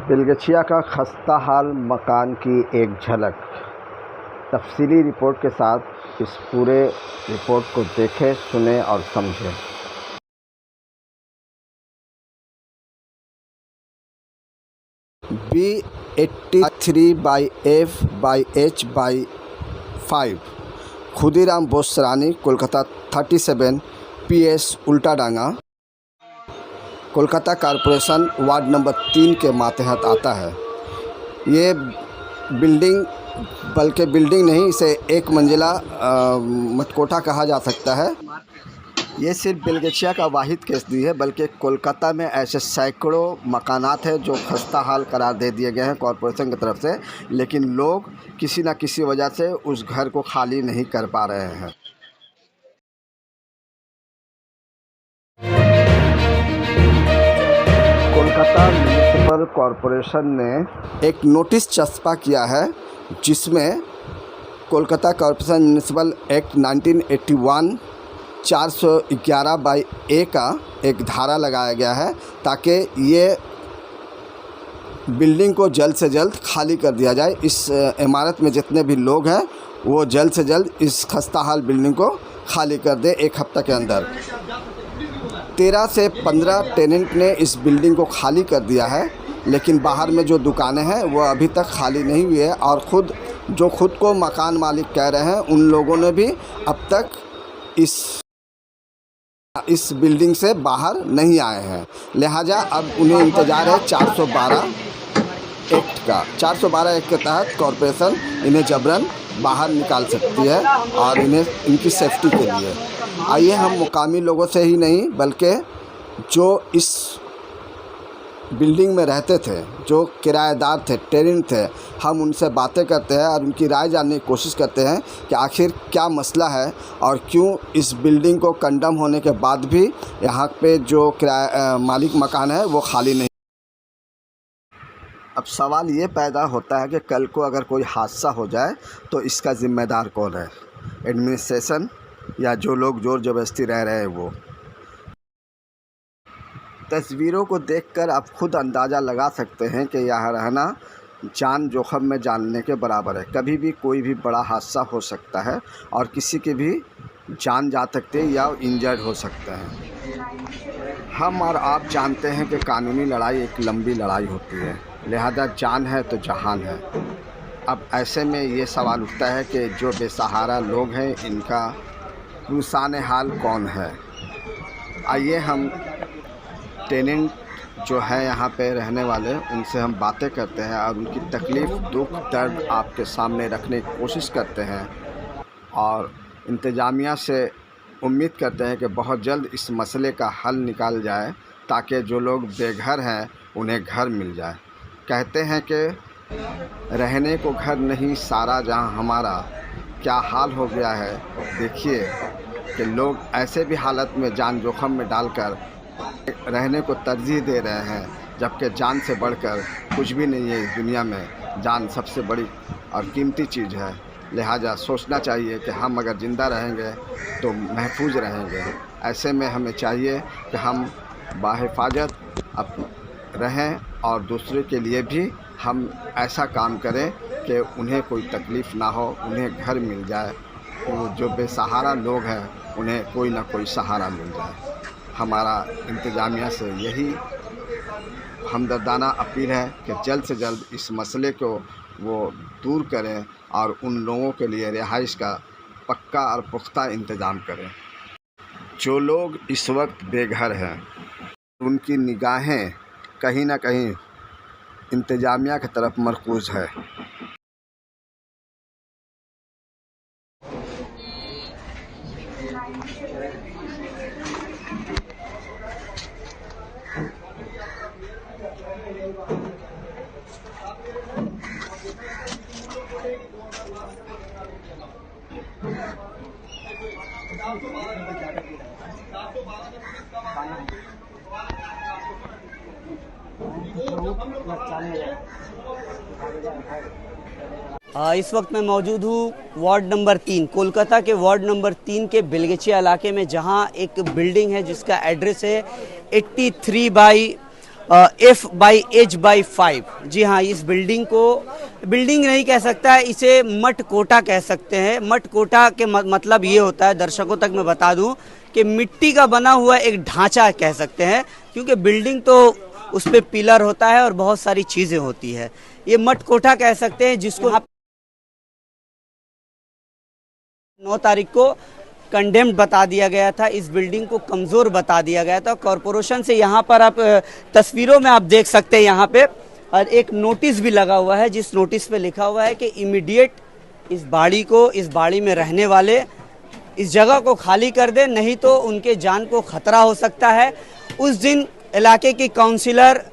बेलगछिया का खस्ता हाल मकान की एक झलक। तफसीली रिपोर्ट के साथ इस पूरे रिपोर्ट को देखें, सुने और समझें। B83/F/H/5 खुदीराम बोसरानी, Kolkata 37 PS Ultadanga, Kolkata corporation ward number 3 के मातहत आता है। ये बिल्डिंग बल्कि बिल्डिंग नहीं, इसे एक मंजिला मटकोटा कहा जा सकता है। ये सिर्फ बेलगछिया का वाहिद केस नहीं है, बल्कि कोलकाता में ऐसे सैकड़ों मकानात हैं जो खस्ता हाल करार दे दिए गए हैं कॉरपोरेशन की तरफ से, लेकिन लोग किसी न किसी वजह से उस घर को खाली नहीं कर पा रहे हैं। कोलकाता म्युनिसिपल कॉरपोरेशन ने एक नोटिस चस्पा किया है, जिसमें Kolkata corporation municipal act 1981 411/A का एक धारा लगाया गया है, ताकि ये बिल्डिंग को जल्द से जल्द खाली कर दिया जाए। इस इमारत में जितने भी लोग हैं वो जल्द से जल्द इस खस्ता हाल बिल्डिंग को खाली कर दे। एक हफ्ते के अंदर 13 से 15 टेनेंट ने इस बिल्डिंग को खाली कर दिया है, लेकिन बाहर में जो दुकानें हैं वो अभी तक खाली नहीं हुई है, और खुद को मकान मालिक कह रहे हैं, उन लोगों ने भी अब तक इस बिल्डिंग से बाहर नहीं आए हैं। लिहाजा अब उन्हें इंतज़ार है 412 एक्ट का। 412 एक्ट के तहत कॉरपोरेशन इन्हें जबरन बाहर निकाल सकती है, और इन्हें इनकी सेफ्टी के लिए। आइए हम मुकामी लोगों से ही नहीं, बल्कि जो इस बिल्डिंग में रहते थे, जो किराएदार थे, टेनेंट थे, हम उनसे बातें करते हैं और उनकी राय जानने की कोशिश करते हैं कि आखिर क्या मसला है और क्यों इस बिल्डिंग को कंडम होने के बाद भी यहाँ पे जो मालिक मकान है वो खाली नहीं। अब सवाल ये पैदा होता है कि कल को अगर कोई हादसा हो जाए तो इसका ज़िम्मेदार कौन है? एडमिनिस्ट्रेशन या जो लोग ज़ोर ज़बरदस्ती रह रहे हैं वो? तस्वीरों को देखकर आप खुद अंदाज़ा लगा सकते हैं कि यहाँ रहना जान जोखिम में जानने के बराबर है। कभी भी कोई भी बड़ा हादसा हो सकता है और किसी की भी जान जा सकती है या इंजर्ड हो सकते हैं। हम और आप जानते हैं कि कानूनी लड़ाई एक लंबी लड़ाई होती है, लिहाजा जान है तो जहान है। अब ऐसे में ये सवाल उठता है कि जो बेसहारा लोग हैं, इनका पुरसाने हाल कौन है? आइए हम टेनेंट जो है यहाँ पे रहने वाले, उनसे हम बातें करते हैं और उनकी तकलीफ़, दुख, दर्द आपके सामने रखने की कोशिश करते हैं, और इंतज़ामिया से उम्मीद करते हैं कि बहुत जल्द इस मसले का हल निकाल जाए, ताकि जो लोग बेघर हैं उन्हें घर मिल जाए। कहते हैं कि रहने को घर नहीं सारा जहां हमारा, क्या हाल हो गया है। देखिए कि लोग ऐसे भी हालत में जान जोखिम में डालकर रहने को तरजीह दे रहे हैं, जबकि जान से बढ़कर कुछ भी नहीं है इस दुनिया में। जान सबसे बड़ी और कीमती चीज़ है, लिहाजा सोचना चाहिए कि हम अगर ज़िंदा रहेंगे तो महफूज रहेंगे। ऐसे में हमें चाहिए कि हम बाहिफाजत रहें और दूसरे के लिए भी हम ऐसा काम करें कि उन्हें कोई तकलीफ़ ना हो, उन्हें घर मिल जाए। तो जो बेसहारा लोग हैं उन्हें कोई ना कोई सहारा मिल जाए। हमारा इंतज़ामिया से यही हमदर्दाना अपील है कि जल्द से जल्द इस मसले को वो दूर करें और उन लोगों के लिए रिहाइश का पक्का और पुख्ता इंतज़ाम करें। जो लोग इस वक्त बेघर हैं, उनकी निगाहें कहीं ना कहीं इंतज़ामिया की तरफ मरकूज़ है। इस वक्त मैं मौजूद हूँ वार्ड नंबर 3, कोलकाता के वार्ड नंबर 3 के बेलगछिया इलाके में, जहाँ एक बिल्डिंग है जिसका एड्रेस है 83/F/H F/H/5। जी हाँ, इस बिल्डिंग को बिल्डिंग नहीं कह सकता है, इसे मठ कोटा कह सकते हैं। मठ कोटा के मतलब ये होता है, दर्शकों तक मैं बता दूं कि मिट्टी का बना हुआ एक ढांचा कह सकते हैं, क्योंकि बिल्डिंग तो उस पे पिलर होता है और बहुत सारी चीजें होती है। ये मठ कोठा कह सकते हैं, जिसको 9 तारीख को कंडेम्ड बता दिया गया था। इस बिल्डिंग को कमज़ोर बता दिया गया था कॉरपोरेशन से। यहाँ पर आप तस्वीरों में आप देख सकते हैं, यहाँ पे और एक नोटिस भी लगा हुआ है, जिस नोटिस पे लिखा हुआ है कि इमीडिएट इस बाड़ी में रहने वाले इस जगह को खाली कर दे, नहीं तो उनके जान को खतरा हो सकता है। उस दिन इलाके की काउंसिलर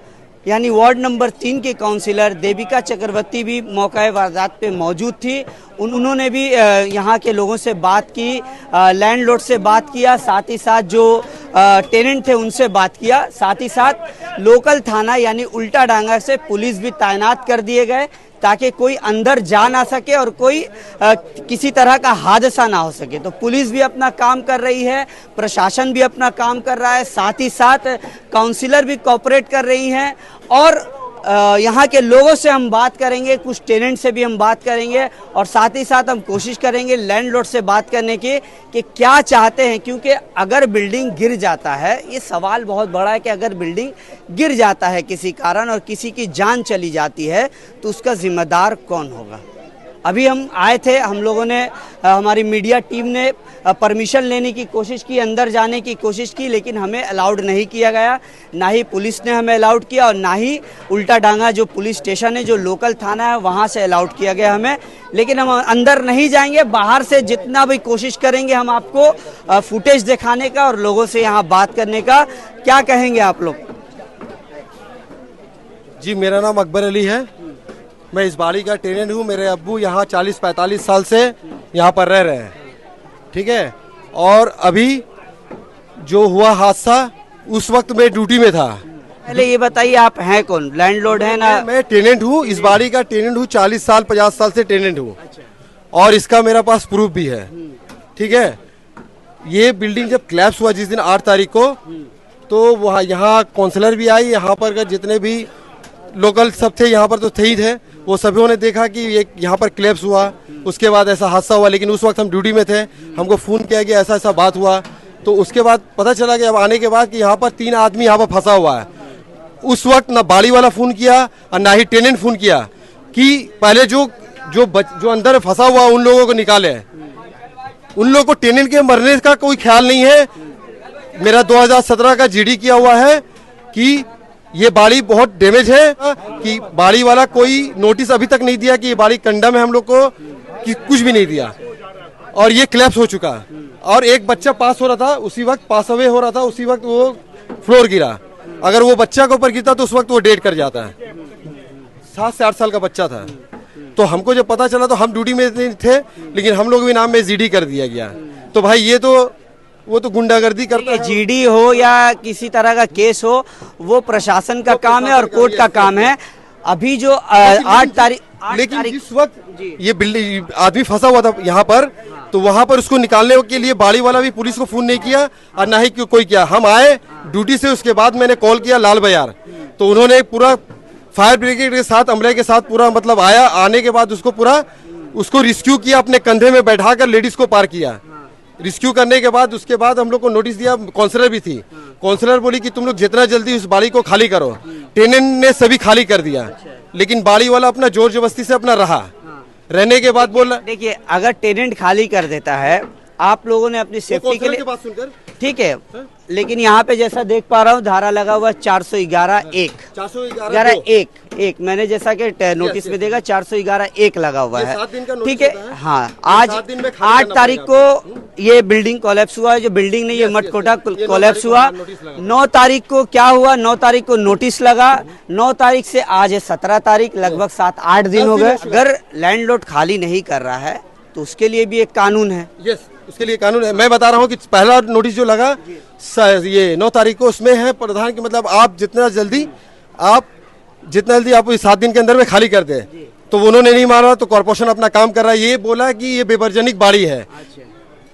यानी वार्ड नंबर 3 की काउंसिलर देविका चक्रवर्ती भी मौका वारदात पे मौजूद थी। उन्होंने भी यहाँ के लोगों से बात की, लैंडलॉर्ड से बात किया, साथ ही साथ जो टेनेंट थे उनसे बात किया। साथ ही साथ लोकल थाना यानी उल्टा डांगा से पुलिस भी तैनात कर दिए गए, ताकि कोई अंदर जा ना सके और कोई किसी तरह का हादसा ना हो सके। तो पुलिस भी अपना काम कर रही है, प्रशासन भी अपना काम कर रहा है, साथ ही साथ काउंसिलर भी कोऑपरेट कर रही हैं। और यहाँ के लोगों से हम बात करेंगे, कुछ टेनेंट से भी हम बात करेंगे और साथ ही साथ हम कोशिश करेंगे लैंडलॉर्ड से बात करने की कि क्या चाहते हैं। क्योंकि अगर बिल्डिंग गिर जाता है, ये सवाल बहुत बड़ा है कि अगर बिल्डिंग गिर जाता है किसी कारण और किसी की जान चली जाती है तो उसका जिम्मेदार कौन होगा। अभी हम आए थे, हम लोगों ने हमारी मीडिया टीम ने परमिशन लेने की कोशिश की, अंदर जाने की कोशिश की, लेकिन हमें अलाउड नहीं किया गया। ना ही पुलिस ने हमें अलाउड किया और ना ही उल्टा डांगा जो पुलिस स्टेशन है, जो लोकल थाना है, वहाँ से अलाउड किया गया हमें। लेकिन हम अंदर नहीं जाएंगे, बाहर से जितना भी कोशिश करेंगे हम आपको फुटेज दिखाने का और लोगों से यहाँ बात करने का। क्या कहेंगे आप लोग? जी, मेरा नाम अकबर अली है, मैं इस बाड़ी का टेनेंट हूँ। मेरे अब्बू यहाँ 40-45 साल से यहाँ पर रह रहे हैं, ठीक है। और अभी जो हुआ हादसा, उस वक्त मैं ड्यूटी में था। पहले ये बताइए, आप हैं कौन? लैंडलॉर्ड है ना? मैं टेनेंट हूँ, इस बाड़ी का टेनेंट हूँ, 40-50 साल से टेनेंट हूँ। और इसका मेरा पास प्रूफ भी है, ठीक है। ये बिल्डिंग जब क्लैप्स हुआ जिस दिन 8 तारीख को, तो वहाँ यहाँ काउंसलर भी आई, यहाँ पर जितने भी लोकल सब थे यहाँ पर तो थे ही थे, वो सभी ने देखा कि ये यहाँ पर क्लैप्स हुआ, उसके बाद ऐसा हादसा हुआ। लेकिन उस वक्त हम ड्यूटी में थे, हमको फ़ोन किया कि ऐसा ऐसा बात हुआ। तो उसके बाद पता चला कि अब आने के बाद कि यहाँ पर 3 आदमी यहाँ पर फंसा हुआ है। उस वक्त ना बाड़ी वाला फ़ोन किया और ना ही टेनेंट फ़ोन किया कि पहले जो अंदर फंसा हुआ उन लोगों को निकाले। उन लोगों को टेनेंट के मरने का कोई ख्याल नहीं है। मेरा 2017 का जीडी किया हुआ है कि ये बाड़ी बहुत डैमेज है, कि बाड़ी वाला कोई नोटिस अभी तक नहीं दिया कि ये बाड़ी कंडम है, हम लोग को कि कुछ भी नहीं दिया। और ये क्लैप्स हो चुका, और एक बच्चा पास हो रहा था, उसी वक्त पास अवे हो रहा था, उसी वक्त वो फ्लोर गिरा। अगर वो बच्चा के ऊपर गिरता तो उस वक्त वो डेड कर जाता है। 7 से 8 साल का बच्चा था। तो हमको जब पता चला तो हम ड्यूटी में थे, लेकिन हम लोग भी नाम में जीडी कर दिया गया। तो भाई ये तो वो तो गुंडागर्दी करता है। जीडी हो या किसी तरह का केस हो, वो प्रशासन का काम है और कोर्ट का काम है। अभी जो 8 तारीख, लेकिन जिस वक्त ये बिल्डिंग आदमी फंसा हुआ था यहाँ पर, तो वहाँ पर उसको निकालने के लिए बाड़ी वाला भी पुलिस को फोन नहीं किया और ना ही कोई किया। हम आए ड्यूटी से, उसके बाद मैंने कॉल किया लाल बाजार, तो उन्होंने पूरा फायर ब्रिगेड के साथ, अमले के साथ पूरा मतलब आया। आने के बाद उसको रिस्क्यू किया, अपने कंधे में बैठाकर लेडीज को पार किया। रिस्क्यू करने के बाद उसके बाद हम लोग को नोटिस दिया। काउंसलर भी थी, काउंसलर बोली कि तुम लोग जितना जल्दी उस बाड़ी को खाली करो। टेनेंट ने सभी खाली कर दिया, लेकिन बाड़ी वाला अपना जोर जबरदस्ती से अपना रहा। रहने के बाद बोला, देखिए अगर टेनेंट खाली कर देता है, आप लोगों ने अपनी सेफ्टी के लिए बात सुनकर, ठीक है, लेकिन यहाँ पे जैसा देख पा रहा हूँ धारा लगा हुआ 411(1) मैंने जैसा कि नोटिस में देगा 411(1) लगा हुआ है, ठीक है। हाँ, आज 8 तारीख को ये बिल्डिंग कोलैप्स हुआ है, जो बिल्डिंग नहीं, ये मठ कोठा कोलैप्स हुआ। 9 तारीख को क्या हुआ? 9 तारीख को नोटिस लगा। 9 तारीख से आज है 17 तारीख, लगभग 7-8 दिन हो गए। अगर लैंडलॉर्ड खाली नहीं कर रहा है तो उसके लिए भी एक कानून है। यस, उसके लिए कानून है। मैं बता रहा हूँ कि पहला नोटिस जो लगा ये 9 तारीख को, उसमें है प्रधान की मतलब आप जितना जल्दी आप 7 दिन के अंदर में खाली कर दे। तो उन्होंने नहीं माना, तो कॉर्पोरेशन अपना काम कर रहा है। ये बोला कि ये बेवर्जनिक बाड़ी है,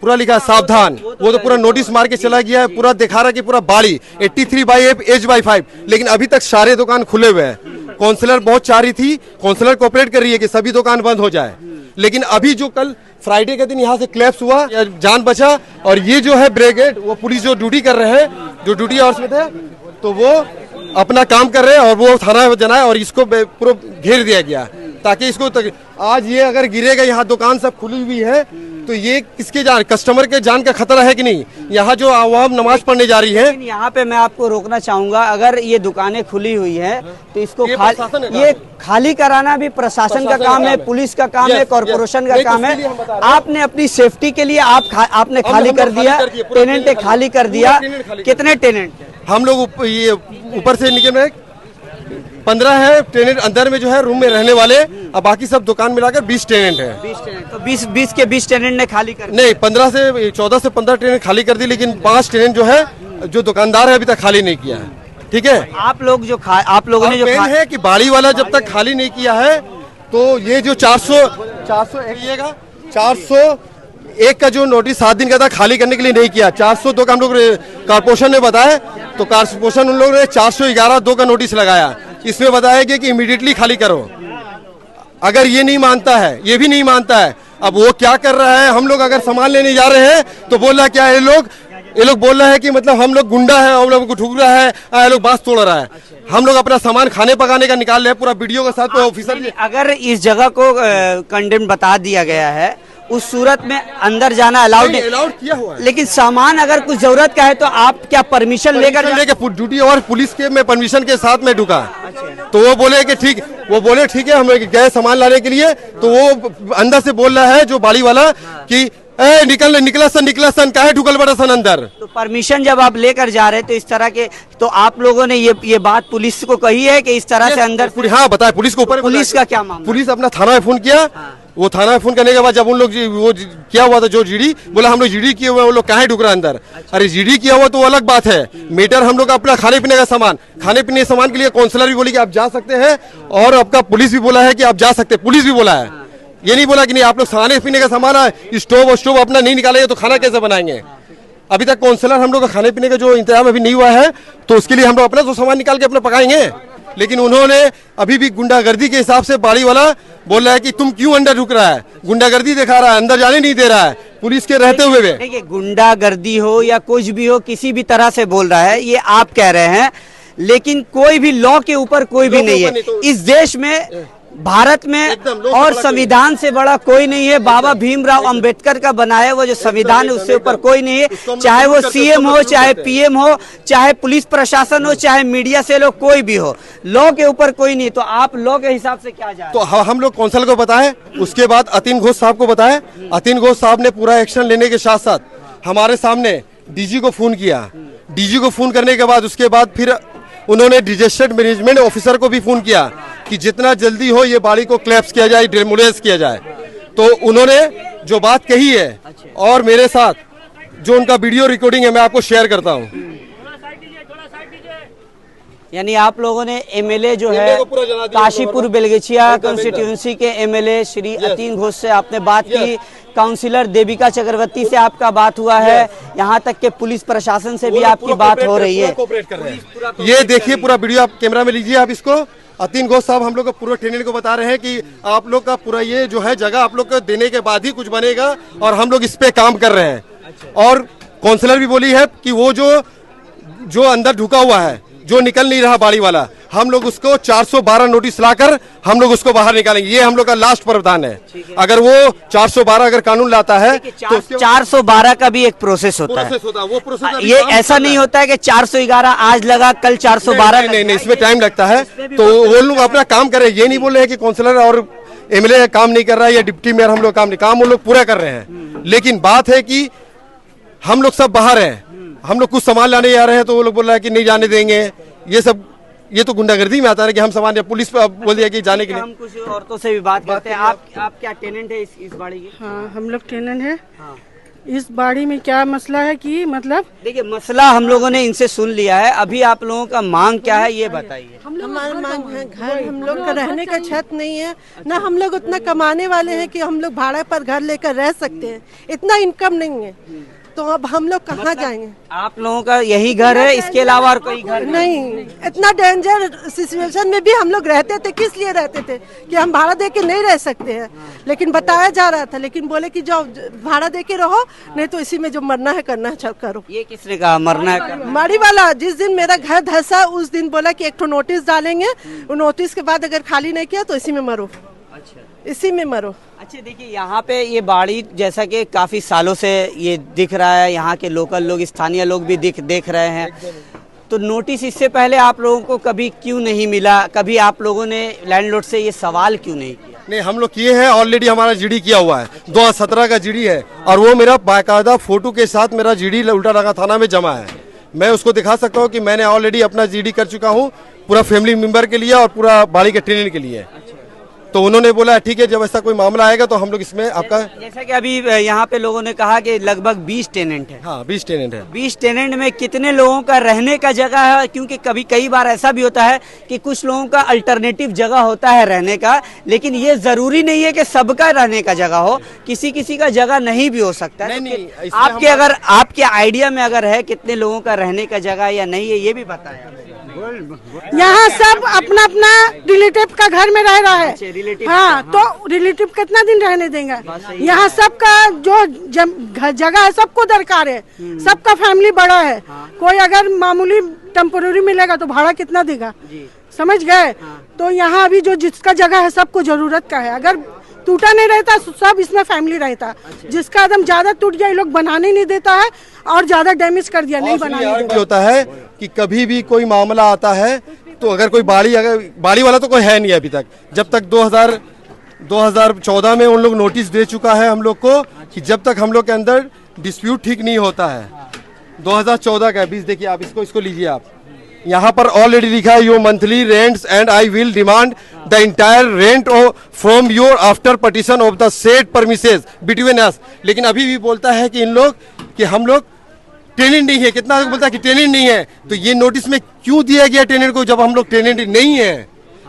पूरा लिखा है सावधान, वो तो पूरा नोटिस मार के चला गया है, पूरा दिखा रहा है कि पूरा बाड़ी 83/8 H/5, लेकिन अभी तक सारे दुकान खुले हुए हैं। काउंसलर बहुत चाह रही थी, काउंसलर कोऑपरेट कर रही है कि सभी दुकान बंद हो जाए, लेकिन अभी जो कल फ्राइडे के दिन यहाँ से क्लैप्स हुआ, जान बचा। और ये जो है ब्रिगेड, वो पुलिस जो ड्यूटी कर रहे हैं, जो ड्यूटी आवर्स में थे, तो वो अपना काम कर रहे हैं और वो थाना जनाए और इसको पूरा घेर दिया गया ताकि इसको आज ये अगर गिरेगा, यहाँ दुकान सब खुली हुई है, तो ये किसके जान, कस्टमर के जान का खतरा है कि नहीं। यहाँ जो आवाम नमाज पढ़ने जा रही है, लेकिन यहाँ पे मैं आपको रोकना चाहूंगा, अगर ये दुकानें खुली हुई है तो इसको ये खाली कराना भी प्रशासन का काम है, पुलिस का काम है, कॉर्पोरेशन का काम है। आपने अपनी सेफ्टी के लिए आपने खाली कर दिया, टेनेंट खाली कर दिया। कितने टेनेंट? हम लोग ये ऊपर से निकले में 15 है टेनेंट अंदर में जो है रूम में रहने वाले, अब बाकी सब दुकान मिलाकर 20 टेनेंट है। 20 टेनेंट, तो 20 के 20 टेनेंट ने खाली कर नहीं, 14 से 15 टेनेंट खाली कर दी, लेकिन 5 टेनेंट जो है जो दुकानदार है अभी तक खाली नहीं किया है। ठीक है, आप लोगों ने जो है कि बाड़ी वाला जब तक खाली नहीं किया है, तो ये जो 401 का जो नोटिस 7 दिन का था खाली करने के लिए नहीं किया। 402 का हम लोग कारपोरेशन ने बताया, तो कारपोरेशन उन लोगों ने 411(2) का नोटिस लगाया। इसमें बताया गया कि इमीडिएटली खाली करो। अगर ये नहीं मानता है, ये भी नहीं मानता है, अब वो क्या कर रहा है, हम लोग अगर सामान लेने जा रहे हैं तो बोल रहा है क्या, ये लोग बोल रहा है कि मतलब हम लोग गुंडा है, हम लोग को ठुक रहा है, ये लोग बात तोड़ रहा है। हम लोग अपना सामान खाने पकाने का निकाल रहे हैं, पूरा वीडियो के साथ ऑफिसर। अगर इस जगह को कंडेम बता दिया गया है, उस सूरत में अंदर जाना अलाउड किया हुआ है, लेकिन सामान अगर कुछ जरूरत का है तो आप क्या परमिशन लेकर ड्यूटी और पुलिस के में परमिशन के साथ में ढुका। तो वो बोले ठीक है, हम गए सामान लाने के लिए, तो वो अंदर से बोल रहा है जो बाड़ी वाला कि निकला सन काहे ढुकल बड़ा सन अंदर। तो परमिशन जब आप लेकर जा रहे हैं तो इस तरह के, तो आप लोगों ने ये बात पुलिस को कही है कि इस तरह से अंदर? हाँ, बताया पुलिस को। ऊपर पुलिस का क्या मामला? पुलिस अपना थाना में फोन किया। वो थाना में फोन करने के बाद जब उन लोग वो किया हुआ था जो जीडी, बोला हम लोग जीडी किए हुए, वो लोग काहे ढुक रहा अंदर। अरे जीडी किया हुआ तो अलग बात है, मैटर हम लोग अपना खाने पीने का सामान, खाने पीने सामान के लिए काउंसलर भी बोली कि आप जा सकते हैं, और आपका पुलिस भी बोला है कि आप जा सकते हैं, पुलिस भी बोला है। ये नहीं बोला कि नहीं, आप लोग खाने पीने का सामान है, स्टोव अपना नहीं निकालेंगे तो खाना कैसे बनाएंगे। अभी तक काउंसलर हम लोग का खाने पीने का जो इंतजाम अभी नहीं हुआ है, तो उसके लिए हम लोग अपना तो सामान निकाल के अपना पकाएंगे। लेकिन उन्होंने अभी भी गुंडागर्दी के हिसाब से बाड़ी वाला बोल रहा है कि तुम क्यों अंदर ढुक रहा है, गुंडागर्दी दिखा रहा है, अंदर जाने नहीं दे रहा है पुलिस के रहते हुए भी। देखिए, गुंडागर्दी हो या कुछ भी हो, किसी भी तरह से बोल रहा है, ये आप कह रहे हैं, लेकिन कोई भी लॉ के ऊपर कोई भी नहीं है इस देश में, भारत में, और संविधान से बड़ा कोई नहीं है। बाबा भीमराव अंबेडकर का बनाया वो जो संविधान है, उससे ऊपर कोई नहीं है। चाहे वो सीएम हो, चाहे पीएम हो, चाहे पुलिस प्रशासन हो, चाहे मीडिया से लोग कोई भी हो, लॉ के ऊपर कोई नहीं। तो आप लॉ के हिसाब से क्या जाए? तो हम लोग काउंसिल को बताए, उसके बाद अतीन घोष साहब को बताए। अतीन घोष साहब ने पूरा एक्शन लेने के साथ साथ हमारे सामने डीजी को फोन किया। डीजी को फोन करने के बाद उसके बाद फिर उन्होंने डिजास्टर मैनेजमेंट ऑफिसर को भी फोन किया कि जितना जल्दी हो ये बाड़ी को क्लैप्स किया जाए, डिमोलिश किया जाए। तो उन्होंने जो बात कही है, और मेरे साथ जो उनका वीडियो रिकॉर्डिंग है, मैं आपको शेयर करता हूं। यानी आप लोगों ने एमएलए जो है काशीपुर बेलगछिया कॉन्स्टिट्यूंसी के एमएलए श्री अतीन घोष से आपने बात की, काउंसिलर देविका चक्रवर्ती से आपका बात हुआ है, यहाँ तक के पुलिस प्रशासन से भी आपकी बात हो रही है। ये देखिए पूरा वीडियो, आप कैमरा में लीजिए आप इसको। अतीन घोष साहब हम लोग को पूरा ट्रेनिंग को बता रहे हैं कि आप लोग का पूरा ये जो है जगह आप लोग को देने के बाद ही कुछ बनेगा, और हम लोग इस पे काम कर रहे हैं। और काउंसलर भी बोली है कि वो जो अंदर ढुका हुआ है, जो निकल नहीं रहा बाड़ी वाला, हम लोग उसको 412 नोटिस लाकर हम लोग उसको बाहर निकालेंगे। ये हम लोग का लास्ट प्रावधान है। अगर वो 412 अगर कानून लाता है तो 412 का भी एक प्रोसेस होता है। वो प्रोसेस ये ऐसा नहीं होता है कि 411 आज लगा कल 412 नहीं, इसमें टाइम लगता है। तो वो लोग अपना काम कर रहे हैं, ये नहीं बोल रहे हैं कि काउंसलर और एमएलए काम नहीं कर रहा है या डिप्टी मेयर हम लोग काम वो लोग पूरा कर रहे हैं। लेकिन बात है कि हम लोग सब बाहर हैं, हम लोग कुछ सामान लाने जा रहे हैं तो वो लोग बोल रहा है कि नहीं जाने देंगे। ये तो गुंडागर्दी में आता है कि हम सामान, पुलिस बोल दिया कि जाने के लिए। हम कुछ औरतों से भी बात करते हैं। आप क्या टेनेंट है इस बाड़ी के? हाँ, हम लोग टेनेंट है। हाँ। इस बाड़ी में क्या मसला है कि मतलब देखिए मसला हम लोगों ने इनसे सुन लिया है, अभी आप लोगों का मांग क्या है ये बताइए। हमारा मांग है घर, हम लोग का रहने का छत नहीं है ना, हम लोग उतना कमाने वाले हैं कि हम लोग भाड़ा पर घर लेकर रह सकते हैं, इतना इनकम नहीं है, तो अब हम लोग कहाँ जाएंगे। आप लोगों का यही घर है, इसके अलावा और कोई घर नहीं, इतना डेंजर सिचुएशन में भी हम लोग रहते थे, किस लिए रहते थे कि हम भाड़ा दे के नहीं रह सकते हैं, लेकिन बताया जा रहा था, लेकिन बोले कि जाओ भाड़ा दे के रहो, नहीं तो इसी में जो मरना है करना है करो। ये किसने कहा मरना है? माड़ी वाला जिस दिन मेरा घर धंसा उस दिन बोला कि एक ठो नोटिस डालेंगे, नोटिस के बाद अगर खाली नहीं किया तो इसी में मरो। अच्छा, इसी में मरो। अच्छा देखिए यहाँ पे ये बाड़ी जैसा कि काफी सालों से ये दिख रहा है, यहाँ के लोकल लोग, स्थानीय लोग भी देख रहे हैं, तो नोटिस इससे पहले आप लोगों को कभी क्यों नहीं मिला? कभी आप लोगों ने लैंडलॉर्ड से ये सवाल क्यों नहीं किया? नहीं, हम लोग किए हैं, ऑलरेडी हमारा जीडी किया हुआ है, 2017 का जीडी है, और वो मेरा बाकायदा फोटो के साथ मेरा जीडी उल्टाडांगा थाना में जमा है। मैं उसको दिखा सकता हूँ कि मैंने ऑलरेडी अपना जीडी कर चुका हूँ, पूरा फैमिली मेंबर के लिए और पूरा बाड़ी के ट्रेनिंग के लिए। तो उन्होंने बोला ठीक है, जब ऐसा कोई मामला आएगा तो हम लोग इसमें आपका, जैसा कि अभी यहाँ पे लोगों ने कहा कि लगभग 20 टेनेंट है। हाँ 20 टेनेंट है। 20 टेनेंट में कितने लोगों का रहने का जगह है? क्योंकि कई बार ऐसा भी होता है कि कुछ लोगों का अल्टरनेटिव जगह होता है रहने का, लेकिन ये जरूरी नहीं है कि सबका रहने का जगह हो, किसी का जगह नहीं भी हो सकता है। नहीं, आपके अगर आपके आइडिया में अगर है कितने लोगों का रहने का जगह या नहीं है, ये भी बताएं। यहाँ सब अपना अपना रिलेटिव का घर में रह रहा है। हाँ, तो रिलेटिव कितना दिन रहने देंगे? यहाँ सबका जो जगह है सबको दरकार है, सबका फैमिली बड़ा है, कोई अगर मामूली टेम्पोररी मिलेगा तो भाड़ा कितना देगा, समझ गए? तो यहाँ अभी जो जिसका जगह है सबको जरूरत का है, अगर टूटा नहीं रहता सब इसमें फैमिली रहता, जिसका एकदम ज्यादा टूट गया ये लोग बनाने नहीं देता है और ज्यादा डैमेज कर दिया, नहीं बनाने देता। होता है कि कभी भी कोई मामला आता है तो अगर कोई बाड़ी वाला तो कोई है नहीं अभी तक, जब तक 2014 में उन लोग नोटिस दे चुका है हम लोग को कि जब तक हम लोग के अंदर डिस्प्यूट ठीक नहीं होता है, 2014 का 20 देखिए आप, इसको लीजिए आप, यहाँ पर ऑलरेडी लिखा है your monthly rents and I will demand the entire rent from your after petition of the said premises between us. लेकिन अभी भी बोलता है कि इन लोग कि हम लोग टेनेंट नहीं है, कितना बोलता है कि टेनेंट नहीं है, तो ये नोटिस में क्यों दिया गया टेनेंट को जब हम लोग टेनेंट नहीं है?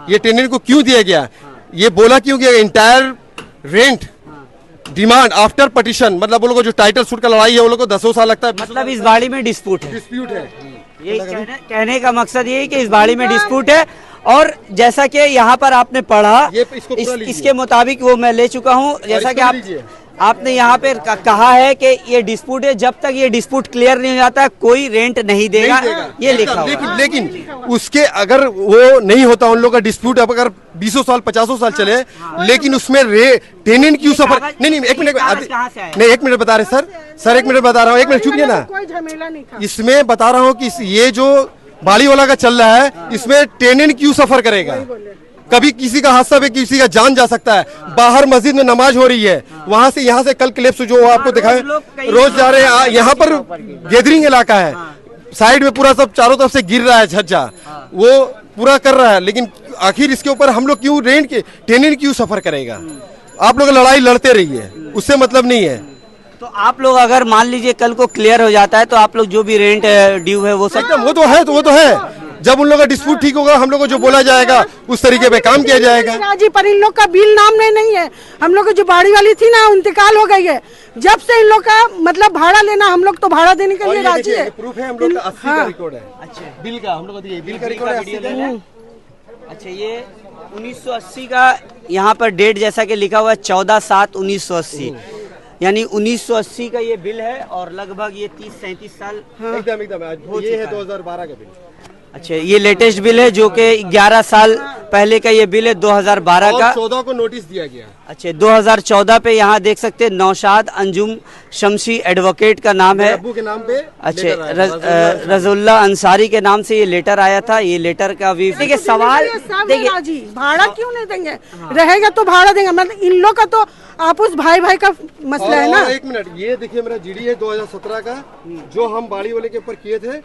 ये टेनेंट को क्यों दिया गया? ये बोला क्यों गया entire rent demand after petition, मतलब वो लोग जो टाइटल सूट का लड़ाई है वो लोग को 10 साल लगता है। मतलब इस बाड़ी में डिस्प्यूट है। ये कहने का मकसद ये है कि इस बाड़ी में डिस्प्यूट है, और जैसा कि यहाँ पर आपने पढ़ा इसके मुताबिक वो मैं ले चुका हूँ, जैसा कि आपने यहाँ पे कहा है कि ये डिस्प्यूट है, जब तक ये डिस्प्यूट क्लियर नहीं हो जाता कोई रेंट नहीं देगा, ये लिखा हुआ। लेकिन उसके अगर वो नहीं होता उन लोग का डिस्प्यूट, अब अगर 20 साल 50 साल चले, लेकिन उसमें टेनेंट क्यों सफर? नहीं, एक मिनट नहीं, 1 मिनट बता रहे सर 1 मिनट बता रहा हूँ, 1 मिनट चुपिए ना। कोई झमेला नहीं था। इसमें बता रहा हूँ कि ये जो बाड़ी वाला का चल रहा है, इसमें टेनेंट क्यों सफर करेगा? कभी किसी का हादसा पे किसी का जान जा सकता है, बाहर मस्जिद में नमाज हो रही है, वहां से यहाँ से कल क्लिप्स जो आपको दिखाए रोज जा रहे हैं, यहाँ पर गैदरिंग इलाका है, साइड में पूरा सब चारों तरफ से गिर रहा है छज्जा, वो पूरा कर रहा है, लेकिन आखिर इसके ऊपर हम लोग क्यों टेनेंट क्यों सफर करेगा? आप लोग लड़ाई लड़ते रहिए, उससे मतलब नहीं है। तो आप लोग अगर मान लीजिए कल को क्लियर हो जाता है तो आप लोग जो भी रेंट ड्यू है वो सब वो तो है। जब उन लोगों का डिस्प्यूट ठीक होगा, हम लोग को जो बोला जाएगा उस तरीके पे काम किया जाएगा। राजी, पर इन लोग का बिल नाम में नहीं है, हम लोग जो बाड़ी वाली थी ना इंतकाल हो गई है, जब से इन लोग का मतलब भाड़ा लेना, हम लोग तो भाड़ा देने के लिए राजी है। प्रूफ है हम लोग का 80 का रिकॉर्ड है। अच्छा, बिल का हम लोग का बिल का रिकॉर्ड है। अच्छा, ये 1980 का यहाँ पर डेट जैसा कि लिखा हुआ है 14/7/1980, यानी 1980 का ये बिल है, और लगभग ये 30-37 साल एकदम ये है 2012 का बिल। अच्छा, ये लेटेस्ट बिल है जो कि 11 साल पहले का ये बिल है 2012 का। 14 को नोटिस दिया गया। अच्छा, 2014 पे यहाँ देख सकते हैं नौशाद अंजुम शमशी एडवोकेट का नाम है, अब्बू के नाम पे। अच्छा, रजुल्ला अंसारी के नाम से ये लेटर आया था। ये लेटर का भी देखिए सवाल, देखिए भाड़ा क्यों नहीं देंगे? रहेगा तो भाड़ा देंगे, मतलब इन लोग का तो आपस भाई का मसला है ना। 1 मिनट, ये देखिए मेरा जीडी है 2017 का, जो हम बाड़ी वाले के ऊपर किए थे,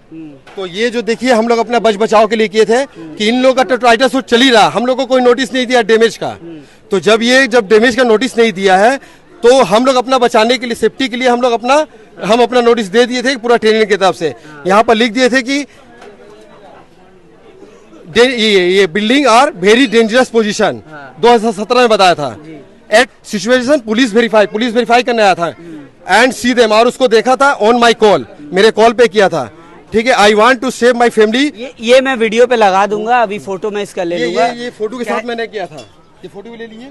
तो ये जो देखिए हम लोग अपना बच बचाव के लिए किए थे कि इन लोग का टाइटल सूट चल ही रहा, हम लोग को कोई नोटिस नहीं दिया डैमेज का। तो जब डैमेज का नोटिस नहीं दिया है, तो तो हम लोग अपना बचाने के लिए, सेफ्टी के लिए हम अपना नोटिस दे दिए थे पूरा टेनेंट की तरफ से। यहाँ पर लिख दिए थे कि ये building are very dangerous position, 2017 में बताया था। एट सिचुएशन पुलिस वेरीफाई करने आया था एंड सी देम, और उसको देखा था ऑन माई कॉल, मेरे कॉल पे किया था। ठीक है, I want to save my family. ये मैं वीडियो पे लगा दूंगा, अभी फोटो में इसका ले लूंगा। ये फोटो के साथ मैंने किया था, ये फोटो भी ले लीजिए।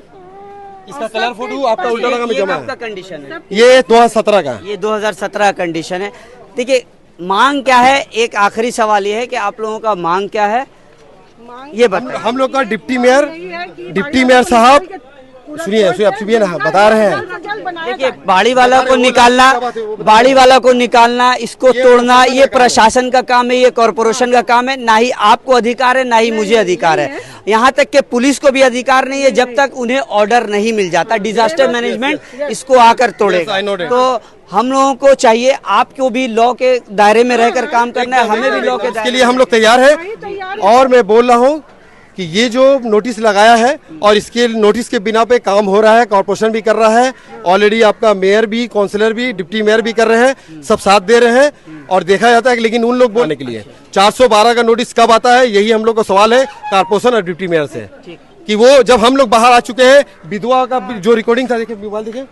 इसका कलर फोटो आपका उल्टा लगा में जमा आपका है। कंडीशन है, ये 2017 का, ये 2017 कंडीशन है। देखिए मांग क्या है, एक आखिरी सवाल ये है कि आप लोगों का मांग क्या है, ये बताइए। हम लोग का डिप्टी मेयर साहब, सुनिए आप सुनिए ना, बता रहे हैं। देखिए बाड़ी वाला को निकालना, इसको तोड़ना, ये प्रशासन का काम है, ये कॉरपोरेशन का काम है। ना ही आपको अधिकार है, ना ही मुझे अधिकार है। यहाँ तक कि पुलिस को भी अधिकार नहीं है जब तक उन्हें ऑर्डर नहीं मिल जाता। डिजास्टर मैनेजमेंट इसको आकर तोड़ेगा। तो हम लोगों को चाहिए, आपको भी लॉ के दायरे में रहकर काम करना है, हमें भी लॉ के इसके लिए हम लोग तैयार हैं। और मैं बोल रहा हूँ कि ये जो नोटिस लगाया है और इसके नोटिस के बिना पे काम हो रहा है, कॉर्पोरेशन भी कर रहा है, ऑलरेडी आपका मेयर भी, काउंसलर भी, डिप्टी मेयर भी कर रहे हैं, सब साथ दे रहे हैं और देखा जाता है। लेकिन उन लोग बोलने के लिए 412 का नोटिस कब आता है, यही हम लोग का सवाल है कॉर्पोरेशन और डिप्टी मेयर से, कि वो जब हम लोग बाहर आ चुके हैं, विधवा का जो रिकॉर्डिंग था, देखिए मोबाइल देखिए,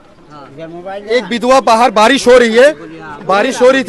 एक विधवा बाहर बारिश हो रही है, बारिश हो रही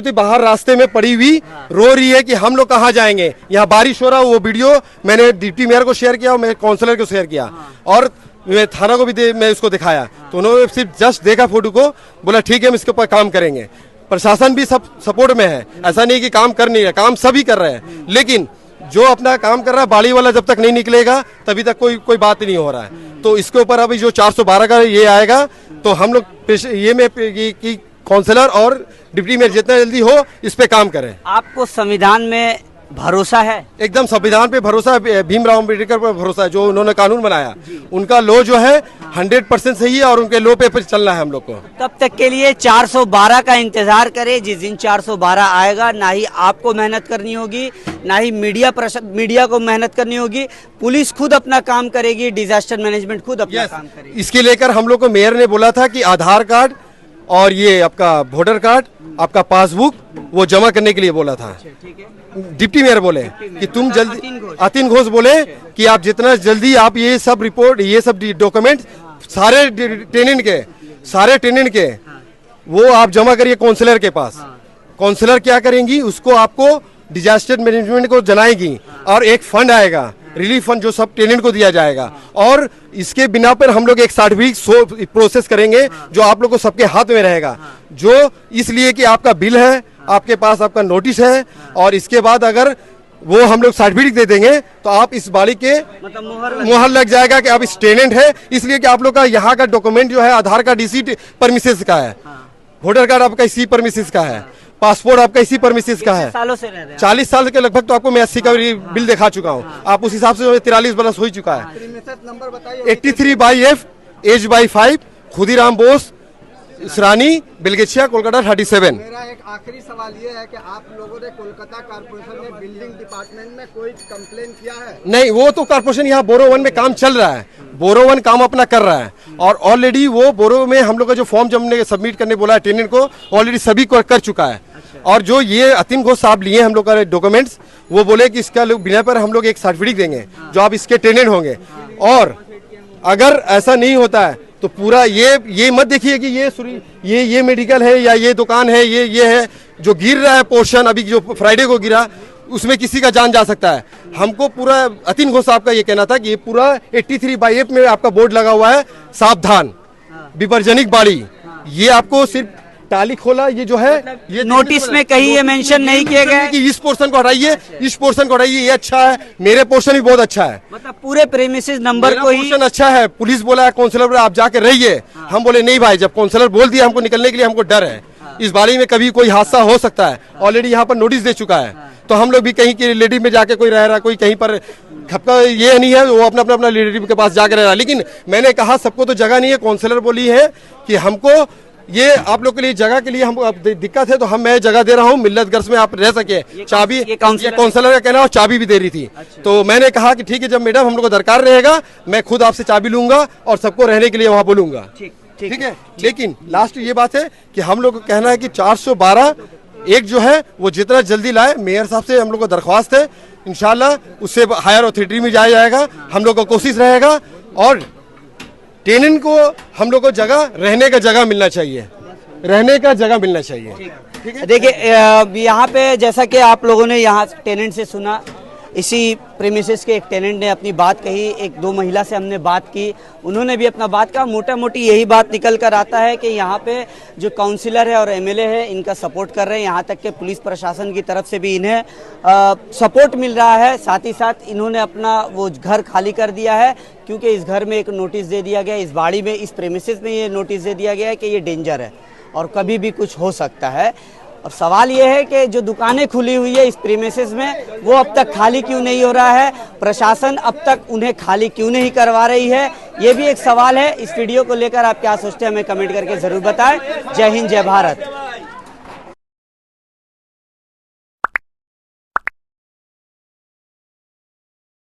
थी बाहर रास्ते में पड़ी हुई, रो रही है कि हम लोग कहाँ जाएंगे, यहाँ बारिश हो रहा है। वो वीडियो मैंने डिप्टी मेयर को शेयर किया और मैं काउंसलर को शेयर किया और मैं थाना को भी मैं उसको दिखाया, तो उन्होंने सिर्फ जस्ट देखा फोटो को, बोला ठीक है हम इसके ऊपर काम करेंगे। प्रशासन भी सब सपोर्ट में है, ऐसा नहीं कि काम कर नहीं है, काम सभी कर रहे हैं, लेकिन जो अपना काम कर रहा है बाड़ी वाला जब तक नहीं निकलेगा तभी तक कोई बात नहीं हो रहा है। तो इसके ऊपर अभी जो 412 का ये आएगा तो हम लोग ये में कि काउंसलर और डिप्टी मेयर जितना जल्दी हो इस पे काम करें। आपको संविधान में भरोसा है? एकदम संविधान पे भरोसा है, भीमराव अम्बेडकर पर भरोसा है, जो उन्होंने कानून बनाया, उनका लॉ जो है 100% सही है और उनके लॉ पे चलना है हम लोग को। तब तक के लिए 412 का इंतजार करें। जिस दिन 412 आएगा, ना ही आपको मेहनत करनी होगी, ना ही मीडिया को मेहनत करनी होगी, पुलिस खुद अपना काम करेगी, डिजास्टर मैनेजमेंट खुद अपना काम करेगी। इसके लेकर हम लोग को मेयर ने बोला था कि आधार कार्ड और ये आपका वोटर कार्ड, आपका पासबुक वो जमा करने के लिए बोला था। डिप्टी मेयर बोले कि तुम जल्दी, अतीन घोष बोले कि आप जितना जल्दी आप ये सब रिपोर्ट, ये सब डॉक्यूमेंट सारे टेनेंट के वो आप जमा करिए काउंसलर के पास। काउंसलर क्या करेंगी, उसको आपको डिजास्टर मैनेजमेंट को जनाएगी और एक फंड आएगा, रिलीफ फंड, जो सब टेनेंट को दिया जाएगा। और इसके बिना पर हम लोग एक सर्टिफिकेट प्रोसेस करेंगे जो आप लोग को सबके हाथ में रहेगा, जो इसलिए कि आपका बिल है, आपके पास आपका नोटिस है, और इसके बाद अगर वो हम लोग सर्टिफिकेट दे देंगे तो आप इस बाड़ी के मतलब मुहर लग जाएगा कि आप इस टेनेंट है। इसलिए कि आप लोग का यहाँ का डॉक्यूमेंट जो है आधार कार्ड इसी परमिसेस का है, वोटर कार्ड आपका इसी परमिसेस का है, पासपोर्ट आपका इसी परमिसेस का है। सालों से रह रहे हैं 40 साल के लगभग, तो आपको मैं 80 का बिल दिखा चुका हूँ, आप उस हिसाब से 43 बरस हो चुका है। 83/F H/5 Khudiram Bose Sarani बेलगेछिया Kolkata 37। मेरा एक आखिरी सवाल ये है कि आप लोगों ने कोलकाता कॉर्पोरेशन में बिल्डिंग डिपार्टमेंट में कोई कंप्लेन किया है? नहीं, वो तो कॉर्पोरेशन यहाँ बोरो 1 में काम चल रहा है, बोरो 1 काम अपना कर रहा है और ऑलरेडी वो बोरो में हम लोग का जो फॉर्म जब हमने सबमिट करने बोला है टेनेंट को, ऑलरेडी सभी को कर चुका है। और जो ये अतीन घोष साहब लिए हम लोग का डॉक्यूमेंट्स, वो बोले कि इसका बिना पर हम लोग एक सर्टिफिकेट देंगे जो आप इसके टेनेंट होंगे। और अगर ऐसा नहीं होता है तो पूरा ये मत देखिए कि ये मेडिकल है या ये दुकान है, ये है जो गिर रहा है पोर्शन, अभी जो फ्राइडे को गिरा उसमें किसी का जान जा सकता है। हमको पूरा अतीन घोष साहब का ये कहना था कि ये पूरा 83/F में आपका बोर्ड लगा हुआ है, सावधान विपर्जनिक बाड़ी, ये आपको सिर्फ टाली खोला, ये जो है ये नोटिस में कहीं ये मेंशन नहीं किए गए कि इस पोर्शन को हटाइए, इस पोर्शन को हटाइए, ये अच्छा है, मेरे पोर्शन भी बहुत अच्छा है, मतलब पूरे प्रेमिसेस नंबर को ही पोर्शन अच्छा है। पुलिस बोला है काउंसलर आप जाके रहिए, हम बोले नहीं भाई, जब काउंसलर बोल दिया हमको निकलने के लिए, हमको डर है इस बाड़ी में कभी कोई हादसा हो सकता है, ऑलरेडी यहाँ पर नोटिस दे चुका है। तो हम लोग भी कहीं के रिलेटिव में जाके कोई रह रहा, कोई कहीं पर खपका ये नहीं है, वो अपना रिलेटिव के पास जाकर रह रहा। लेकिन मैंने कहा सबको तो जगह नहीं है, काउंसलर बोली है कि हमको ये आप लोग के लिए जगह के लिए हम दिक्कत है, तो मैं जगह दे रहा हूँ मिल्लतगंज में, आप रह सके। चाबी ये काउंसलर का कहना, चाबी भी दे रही थी। तो मैंने कहा कि ठीक है, जब मैडम हम लोग को दरकार रहेगा मैं खुद आपसे चाबी लूंगा और सबको रहने के लिए वहाँ बोलूंगा। ठीक है। लेकिन लास्ट ये बात है कि हम लोग को कहना है कि 412 एक जो है वो जितना जल्दी लाए। मेयर साहब से हम लोग को दरख्वास्त है, इंशाल्लाह उससे हायर अथॉरिटी में जाया जाएगा। हम लोग को कोशिश रहेगा और टेनेंट को हम लोग को जगह, रहने का जगह मिलना चाहिए, रहने का जगह मिलना चाहिए। ठीक है। देखिए यहाँ पे जैसा कि आप लोगों ने यहाँ टेनेंट से सुना, इसी प्रीमिसेस के एक टेनेंट ने अपनी बात कही, एक दो महिला से हमने बात की, उन्होंने भी अपना बात कहा। मोटा मोटी यही बात निकल कर आता है कि यहाँ पे जो काउंसिलर है और एमएलए है इनका सपोर्ट कर रहे हैं, यहाँ तक कि पुलिस प्रशासन की तरफ से भी इन्हें सपोर्ट मिल रहा है। साथ ही साथ इन्होंने अपना वो घर खाली कर दिया है, क्योंकि इस घर में एक नोटिस दे दिया गया, इस बाड़ी में, इस प्रीमिसेस में ये नोटिस दे दिया गया है कि ये डेंजर है और कभी भी कुछ हो सकता है। और सवाल ये है कि जो दुकानें खुली हुई है इस प्रीमिसेस में, वो अब तक खाली क्यों नहीं हो रहा है, प्रशासन अब तक उन्हें खाली क्यों नहीं करवा रही है, ये भी एक सवाल है। इस वीडियो को लेकर आप क्या सोचते हैं हमें कमेंट करके जरूर बताएं। जय हिंद, जय भारत।